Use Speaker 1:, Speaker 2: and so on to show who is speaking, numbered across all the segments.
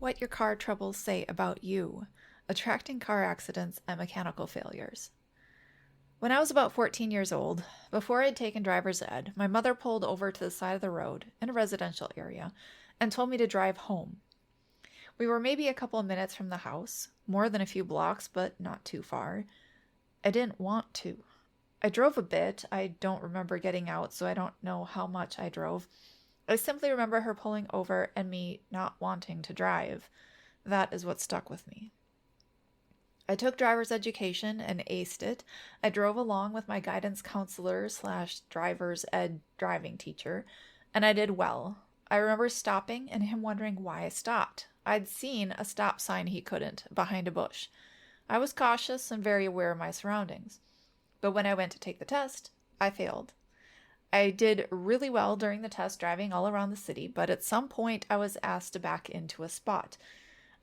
Speaker 1: What your car troubles say about you, attracting car accidents and mechanical failures. When I was about 14 years old, before I'd taken driver's ed, my mother pulled over to the side of the road in a residential area and told me to drive home. We were maybe a couple of minutes from the house, more than a few blocks, but not too far. I didn't want to. I drove a bit. I don't remember getting out, so I don't know how much I drove. I simply remember her pulling over and me not wanting to drive. That is what stuck with me. I took driver's education and aced it. I drove along with my guidance counselor / driver's ed driving teacher, and I did well. I remember stopping and him wondering why I stopped. I'd seen a stop sign he couldn't, behind a bush. I was cautious and very aware of my surroundings. But when I went to take the test, I failed. I did really well during the test driving all around the city, but at some point I was asked to back into a spot.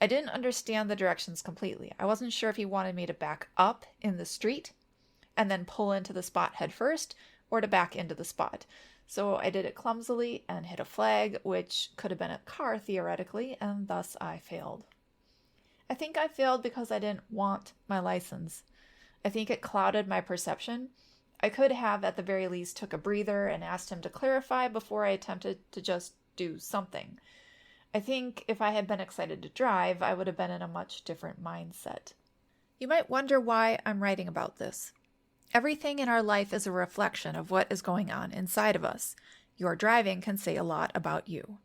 Speaker 1: I didn't understand the directions completely. I wasn't sure if he wanted me to back up in the street and then pull into the spot head first or to back into the spot. So I did it clumsily and hit a flag, which could have been a car theoretically, and thus I failed. I think I failed because I didn't want my license. I think it clouded my perception. I could have, at the very least, took a breather and asked him to clarify before I attempted to just do something. I think if I had been excited to drive, I would have been in a much different mindset. You might wonder why I'm writing about this. Everything in our life is a reflection of what is going on inside of us. Your driving can say a lot about you.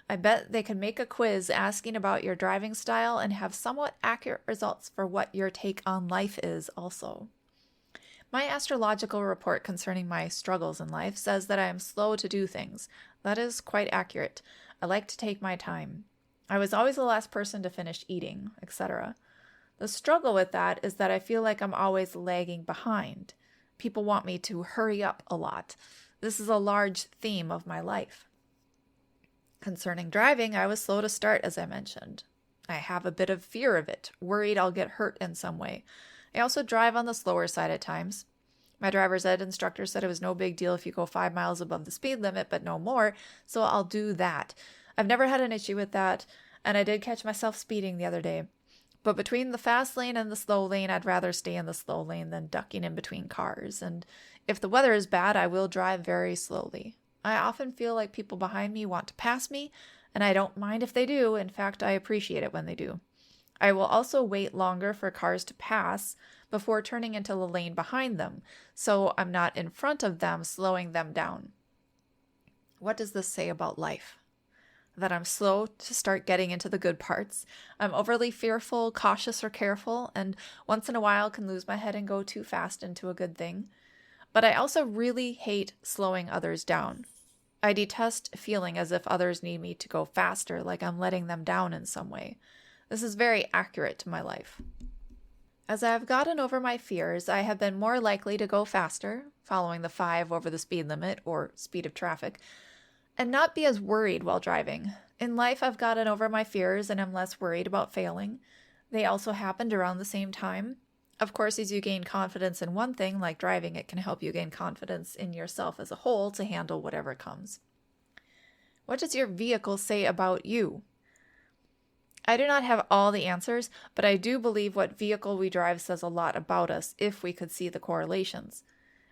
Speaker 1: I bet they could make a quiz asking about your driving style and have somewhat accurate results for what your take on life is also. My astrological report concerning my struggles in life says that I am slow to do things. That is quite accurate. I like to take my time. I was always the last person to finish eating, etc. The struggle with that is that I feel like I'm always lagging behind. People want me to hurry up a lot. This is a large theme of my life. Concerning driving, I was slow to start, as I mentioned. I have a bit of fear of it, worried I'll get hurt in some way. I also drive on the slower side at times. My driver's ed instructor said it was no big deal if you go 5 miles above the speed limit, but no more, so I'll do that. I've never had an issue with that, and I did catch myself speeding the other day. But between the fast lane and the slow lane, I'd rather stay in the slow lane than ducking in between cars. And if the weather is bad, I will drive very slowly. I often feel like people behind me want to pass me, and I don't mind if they do. In fact, I appreciate it when they do. I will also wait longer for cars to pass before turning into the lane behind them, so I'm not in front of them, slowing them down. What does this say about life? That I'm slow to start getting into the good parts. I'm overly fearful, cautious, or careful, and once in a while can lose my head and go too fast into a good thing. But I also really hate slowing others down. I detest feeling as if others need me to go faster, like I'm letting them down in some way. This is very accurate to my life. As I have gotten over my fears, I have been more likely to go faster, following the 5 over the speed limit, or speed of traffic, and not be as worried while driving. In life, I've gotten over my fears and am less worried about failing. They also happened around the same time. Of course, as you gain confidence in one thing, like driving, it can help you gain confidence in yourself as a whole to handle whatever comes. What does your vehicle say about you? I do not have all the answers, but I do believe what vehicle we drive says a lot about us if we could see the correlations.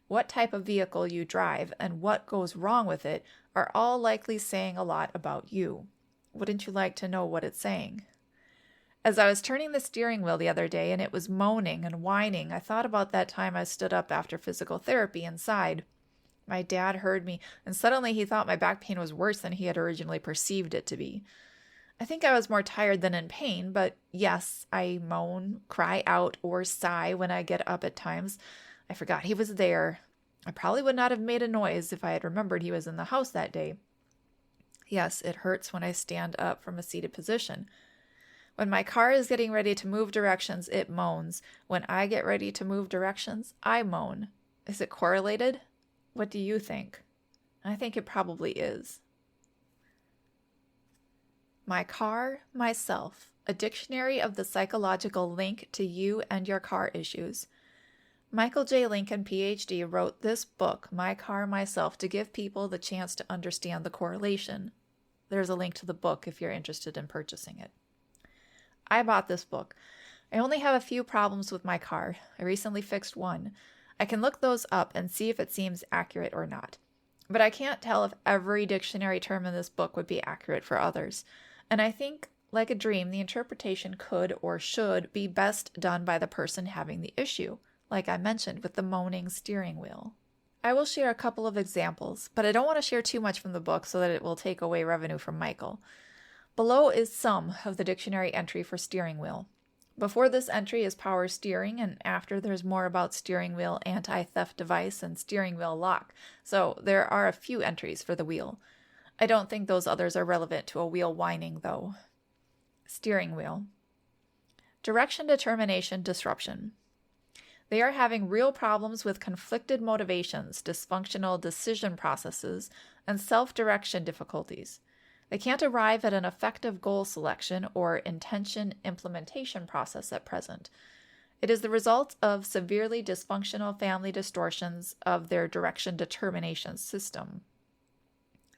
Speaker 1: What type of vehicle you drive and what goes wrong with it are all likely saying a lot about you. Wouldn't you like to know what it's saying? As I was turning the steering wheel the other day and it was moaning and whining, I thought about that time I stood up after physical therapy and sighed. My dad heard me, and suddenly he thought my back pain was worse than he had originally perceived it to be. I think I was more tired than in pain, but yes, I moan, cry out, or sigh when I get up at times. I forgot he was there. I probably would not have made a noise if I had remembered he was in the house that day. Yes, it hurts when I stand up from a seated position. When my car is getting ready to move directions, it moans. When I get ready to move directions, I moan. Is it correlated? What do you think? I think it probably is. My Car, Myself, a dictionary of the psychological link to you and your car issues. Michael J. Lincoln, Ph.D., wrote this book, My Car, Myself, to give people the chance to understand the correlation. There's a link to the book if you're interested in purchasing it. I bought this book. I only have a few problems with my car. I recently fixed one. I can look those up and see if it seems accurate or not. But I can't tell if every dictionary term in this book would be accurate for others. And I think, like a dream, the interpretation could or should be best done by the person having the issue, like I mentioned with the moaning steering wheel. I will share a couple of examples, but I don't want to share too much from the book so that it will take away revenue from Michael. Below is some of the dictionary entry for steering wheel. Before this entry is power steering, and after there's more about steering wheel anti-theft device and steering wheel lock, so there are a few entries for the wheel. I don't think those others are relevant to a wheel whining, though. Steering wheel. Direction determination disruption. They are having real problems with conflicted motivations, dysfunctional decision processes, and self-direction difficulties. They can't arrive at an effective goal selection or intention implementation process at present. It is the result of severely dysfunctional family distortions of their direction determination system.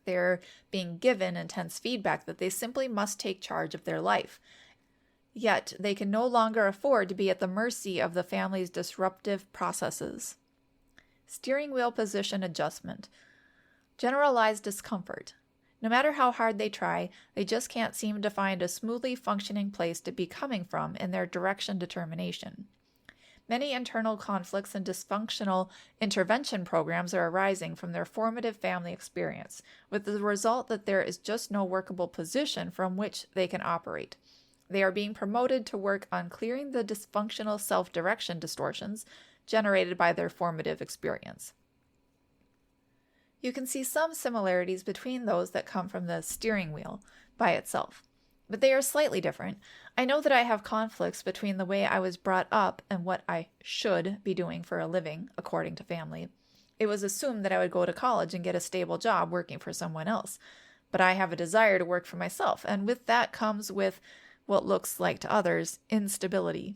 Speaker 1: They're being given intense feedback that they simply must take charge of their life. Yet, they can no longer afford to be at the mercy of the family's disruptive processes. Steering wheel position adjustment. Generalized discomfort. No matter how hard they try, they just can't seem to find a smoothly functioning place to be coming from in their direction determination. Many internal conflicts and dysfunctional intervention programs are arising from their formative family experience, with the result that there is just no workable position from which they can operate. They are being promoted to work on clearing the dysfunctional self-direction distortions generated by their formative experience. You can see some similarities between those that come from the steering wheel by itself, but they are slightly different. I know that I have conflicts between the way I was brought up and what I should be doing for a living, according to family. It was assumed that I would go to college and get a stable job working for someone else, but I have a desire to work for myself, and with that comes with what looks like to others instability.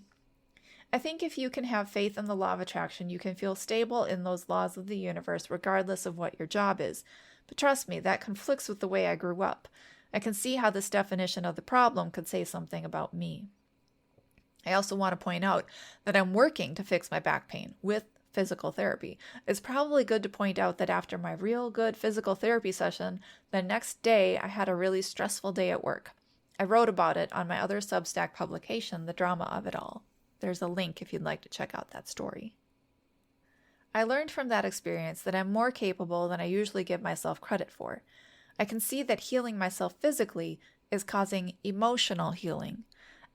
Speaker 1: I think if you can have faith in the law of attraction, you can feel stable in those laws of the universe regardless of what your job is. But trust me, that conflicts with the way I grew up. I can see how this definition of the problem could say something about me. I also want to point out that I'm working to fix my back pain with physical therapy. It's probably good to point out that after my real good physical therapy session, the next day I had a really stressful day at work. I wrote about it on my other Substack publication, The Drama of It All. There's a link if you'd like to check out that story. I learned from that experience that I'm more capable than I usually give myself credit for. I can see that healing myself physically is causing emotional healing.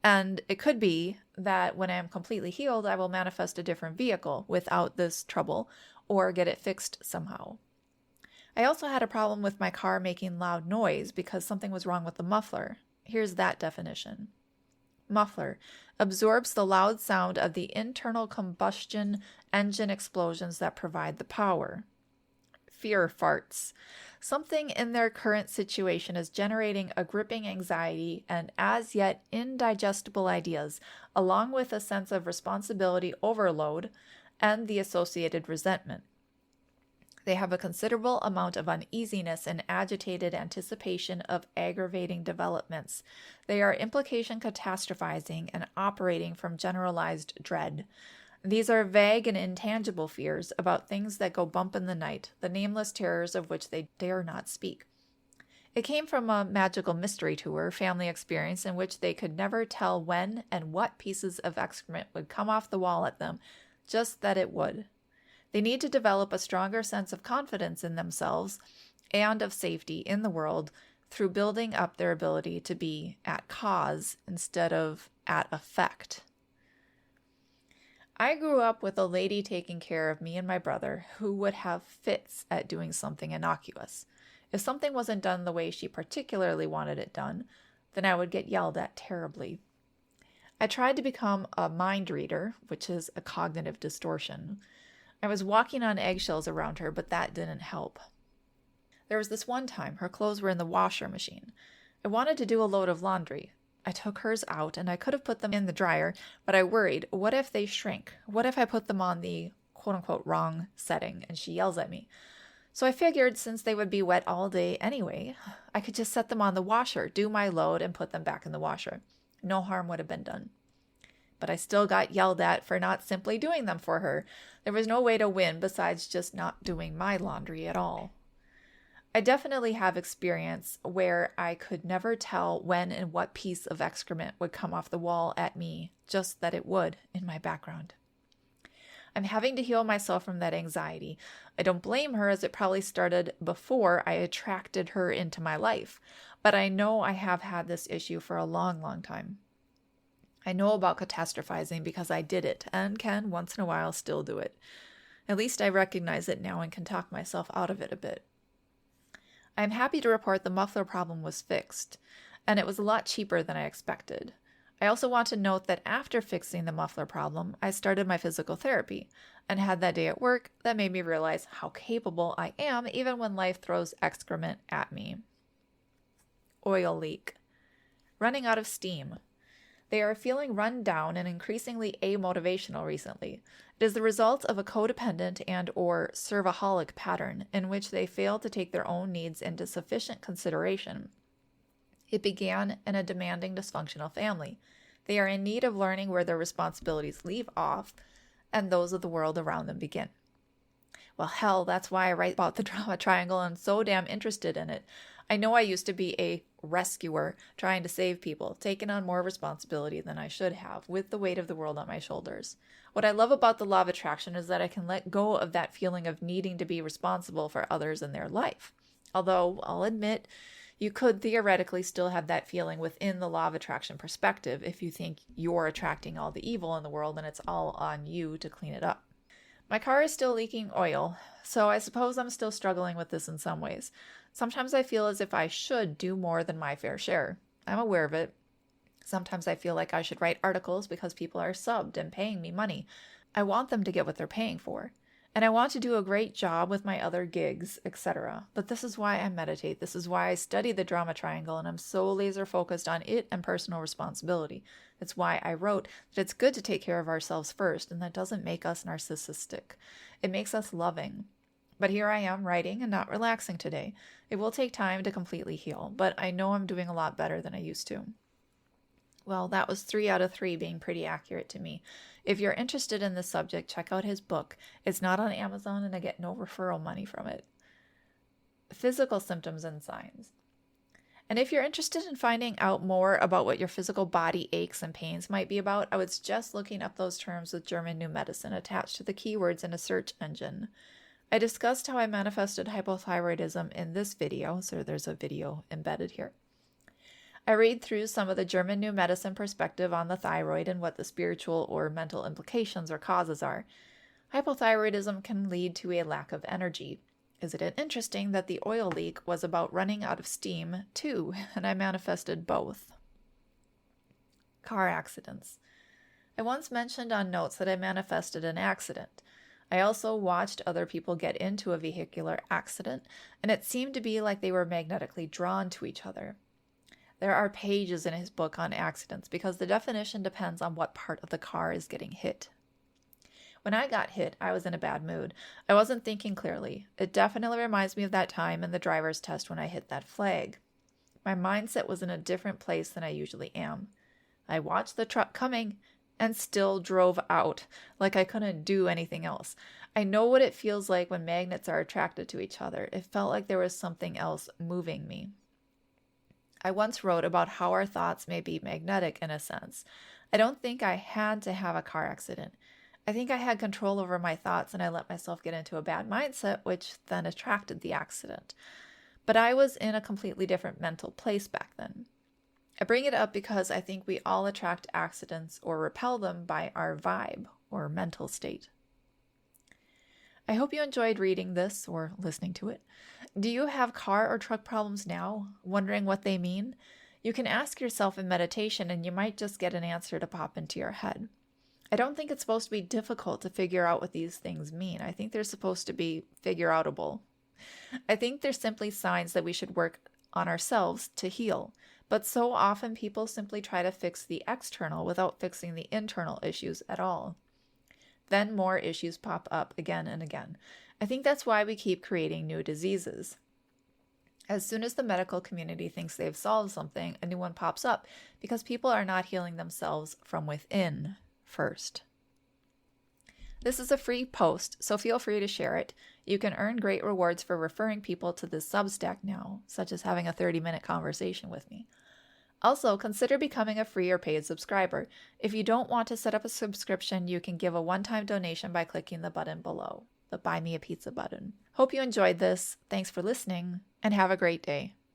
Speaker 1: And it could be that when I am completely healed, I will manifest a different vehicle without this trouble or get it fixed somehow. I also had a problem with my car making loud noise because something was wrong with the muffler. Here's that definition. Muffler absorbs the loud sound of the internal combustion engine explosions that provide the power. Fear farts. Something in their current situation is generating a gripping anxiety and as yet indigestible ideas, along with a sense of responsibility overload and the associated resentment. They have a considerable amount of uneasiness and agitated anticipation of aggravating developments. They are implication catastrophizing and operating from generalized dread. These are vague and intangible fears about things that go bump in the night, the nameless terrors of which they dare not speak. It came from a magical mystery tour family experience in which they could never tell when and what pieces of excrement would come off the wall at them, just that it would. They need to develop a stronger sense of confidence in themselves and of safety in the world through building up their ability to be at cause instead of at effect. I grew up with a lady taking care of me and my brother who would have fits at doing something innocuous. If something wasn't done the way she particularly wanted it done, then I would get yelled at terribly. I tried to become a mind reader, which is a cognitive distortion. I was walking on eggshells around her, but that didn't help. There was this one time her clothes were in the washer machine. I wanted to do a load of laundry. I took hers out and I could have put them in the dryer, but I worried, what if they shrink? What if I put them on the quote-unquote wrong setting and she yells at me? So I figured since they would be wet all day anyway, I could just set them on the washer, do my load, and put them back in the washer. no harm would have been done. But I still got yelled at for not simply doing them for her. There was no way to win besides just not doing my laundry at all. I definitely have experience where I could never tell when and what piece of excrement would come off the wall at me, just that it would in my background. I'm having to heal myself from that anxiety. I don't blame her, as it probably started before I attracted her into my life, but I know I have had this issue for a long, long time. I know about catastrophizing because I did it and can once in a while still do it. At least I recognize it now and can talk myself out of it a bit. I'm happy to report the muffler problem was fixed, and it was a lot cheaper than I expected. I also want to note that after fixing the muffler problem, I started my physical therapy and had that day at work that made me realize how capable I am even when life throws excrement at me. Oil leak. Running out of steam. They are feeling run down and increasingly amotivational recently. It is the result of a codependent and or servaholic pattern in which they fail to take their own needs into sufficient consideration. It began in a demanding dysfunctional family. They are in need of learning where their responsibilities leave off and those of the world around them begin. Well, hell, that's why I write about the drama triangle and I'm so damn interested in it. I know I used to be a rescuer trying to save people, taking on more responsibility than I should have, with the weight of the world on my shoulders. What I love about the law of attraction is that I can let go of that feeling of needing to be responsible for others in their life. Although, I'll admit, you could theoretically still have that feeling within the law of attraction perspective if you think you're attracting all the evil in the world and it's all on you to clean it up. My car is still leaking oil, so I suppose I'm still struggling with this in some ways. Sometimes I feel as if I should do more than my fair share. I'm aware of it. Sometimes I feel like I should write articles because people are subbed and paying me money. I want them to get what they're paying for. And I want to do a great job with my other gigs, etc. But this is why I meditate. This is why I study the drama triangle, and I'm so laser focused on it and personal responsibility. That's why I wrote that it's good to take care of ourselves first, and that doesn't make us narcissistic. It makes us loving. But here I am writing and not relaxing today. It will take time to completely heal, but I know I'm doing a lot better than I used to. Well, that was 3 out of 3 being pretty accurate to me. If you're interested in this subject, check out his book. It's not on Amazon and I get no referral money from it. Physical symptoms and signs. And if you're interested in finding out more about what your physical body aches and pains might be about, I would suggest looking up those terms with German New Medicine attached to the keywords in a search engine. I discussed how I manifested hypothyroidism in this video, so there's a video embedded here. I read through some of the German New Medicine perspective on the thyroid and what the spiritual or mental implications or causes are. Hypothyroidism can lead to a lack of energy. Isn't it interesting that the oil leak was about running out of steam too, and I manifested both? Car accidents. I once mentioned on notes that I manifested an accident. I also watched other people get into a vehicular accident, and it seemed to be like they were magnetically drawn to each other. There are pages in his book on accidents because the definition depends on what part of the car is getting hit. When I got hit, I was in a bad mood. I wasn't thinking clearly. It definitely reminds me of that time in the driver's test when I hit that flag. My mindset was in a different place than I usually am. I watched the truck coming and still drove out like I couldn't do anything else. I know what it feels like when magnets are attracted to each other. It felt like there was something else moving me. I once wrote about how our thoughts may be magnetic in a sense. I don't think I had to have a car accident. I think I had control over my thoughts and I let myself get into a bad mindset, which then attracted the accident. But I was in a completely different mental place back then. I bring it up because I think we all attract accidents or repel them by our vibe or mental state. I hope you enjoyed reading this or listening to it. Do you have car or truck problems now? Wondering what they mean? You can ask yourself in meditation and you might just get an answer to pop into your head. I don't think it's supposed to be difficult to figure out what these things mean. I think they're supposed to be figure-outable. I think they're simply signs that we should work on ourselves to heal. But so often people simply try to fix the external without fixing the internal issues at all. Then more issues pop up again and again. I think that's why we keep creating new diseases. As soon as the medical community thinks they've solved something, a new one pops up because people are not healing themselves from within first. This is a free post, so feel free to share it. You can earn great rewards for referring people to this Substack now, such as having a 30-minute conversation with me. Also, consider becoming a free or paid subscriber. If you don't want to set up a subscription, you can give a one-time donation by clicking the button below, the Buy Me a Pizza button. Hope you enjoyed this. Thanks for listening, and have a great day.